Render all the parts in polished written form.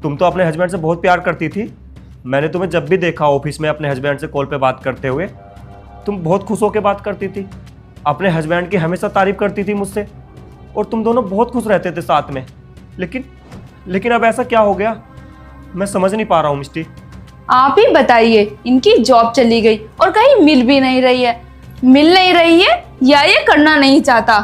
तुम तो अपने हस्बैंड से बहुत प्यार करती थी। मैंने तुम्हें जब भी देखा ऑफिस में अपने हस्बैंड से कॉल पे बात करते हुए, तुम बहुत खुश होकर बात करती थी, अपने हस्बैंड की हमेशा तारीफ करती थी मुझसे, और तुम दोनों बहुत खुश रहते थे साथ में। लेकिन अब ऐसा क्या हो गया, मैं समझ नहीं पा रहा हूँ मिष्टी। आप ही बताइए, इनकी जॉब चली गई और कहीं मिल भी नहीं रही है। मिल नहीं रही है या ये करना नहीं चाहता।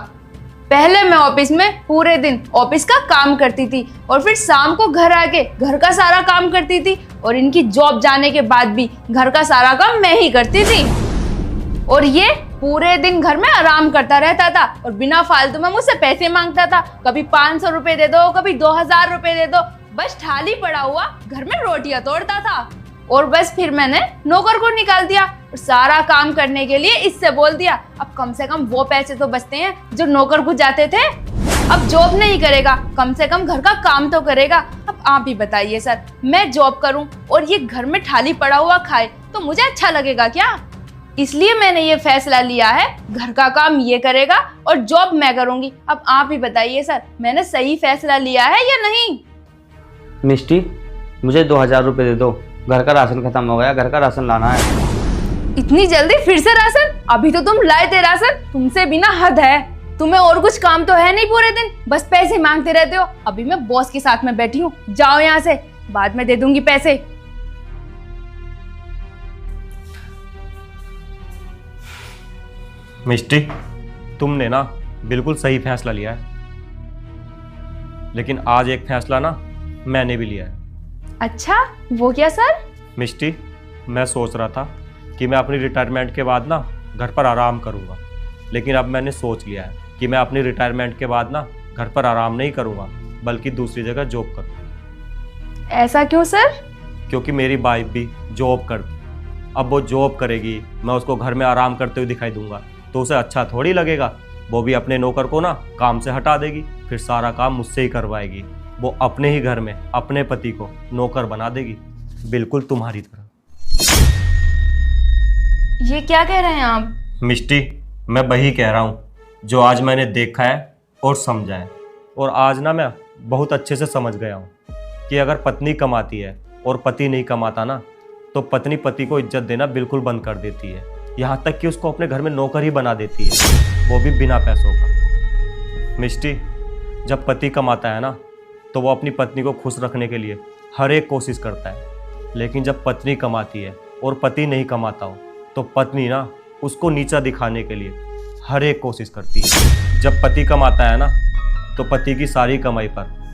पहले मैं ऑफिस में पूरे दिन ऑफिस का काम करती थी और फिर शाम को घर आके घर का सारा काम करती थी, और इनकी जॉब जाने के बाद भी घर का सारा काम मैं ही करती थी। और ये पूरे दिन घर में आराम करता रहता था और बिना फालतू में मुझसे पैसे मांगता था। कभी 500 रुपए दे दो, कभी 2000 रुपए दे दो। बस थाली पड़ा हुआ घर में रोटियां तोड़ता था। और बस फिर मैंने नौकर को निकाल दिया और सारा काम करने के लिए इससे बोल दिया। अब कम से कम वो पैसे तो बचते हैं जो नौकर को जाते थे। अब जॉब नहीं करेगा, कम से कम घर का काम तो करेगा। अब आप ही बताइए सर, मैं जॉब करूं और ये घर में थाली पड़ा हुआ खाए तो मुझे अच्छा लगेगा क्या? इसलिए मैंने ये फैसला लिया है, घर का काम ये करेगा और जॉब मैं करूंगी। अब आप ही बताइए सर, मैंने सही फैसला लिया है या नहीं? मिष्टी, मुझे 2000 रुपये दे दो, घर का राशन खत्म हो गया, घर का राशन लाना है। इतनी जल्दी फिर से राशन? अभी तो तुम लाए थे राशन, तुमसे बिना हद है। तुम्हें और कुछ काम तो है नहीं, पूरे दिन बस पैसे मांगते रहते हो। अभी मैं बॉस के साथ में बैठी हूँ, जाओ यहाँ से, बाद में दे दूंगी पैसे। मिष्टी, तुमने ना बिल्कुल सही फैसला लिया है, लेकिन आज एक फैसला ना मैंने भी लिया है। अच्छा, वो क्या सर? मिष्टी, मैं सोच रहा था कि मैं अपनी रिटायरमेंट के बाद ना घर पर आराम करूँगा, लेकिन अब मैंने सोच लिया है कि मैं अपनी रिटायरमेंट के बाद ना घर पर आराम नहीं करूँगा, बल्कि दूसरी जगह जॉब करूँगा। ऐसा क्यों सर? क्योंकि मेरी वाइफ भी जॉब करती, अब वो जॉब करेगी, मैं उसको घर में आराम करते हुए दिखाई दूंगा तो उसे अच्छा थोड़ी लगेगा। वो भी अपने नौकर को ना काम से हटा देगी, फिर सारा काम मुझसे ही करवाएगी। वो अपने ही घर में अपने पति को नौकर बना देगी, बिल्कुल तुम्हारी तरह। ये क्या कह रहे हैं आप? मिष्टी, मैं वही कह रहा हूँ जो आज मैंने देखा है और समझा है। और आज ना मैं बहुत अच्छे से समझ गया हूँ कि अगर पत्नी कमाती है और पति नहीं कमाता ना, तो पत्नी पति को इज्जत देना बिल्कुल बंद कर देती है, यहाँ तक कि उसको अपने घर में नौकर ही बना देती है, वो भी बिना पैसों का। मिष्टी, जब पति कमाता है ना तो वो अपनी पत्नी को खुश रखने के लिए हर एक कोशिश करता है, लेकिन जब पत्नी कमाती है और पति नहीं कमाता हो तो पत्नी ना उसको नीचा दिखाने के लिए हर एक कोशिश करती है। जब पति कमाता है ना तो पति की सारी कमाई पर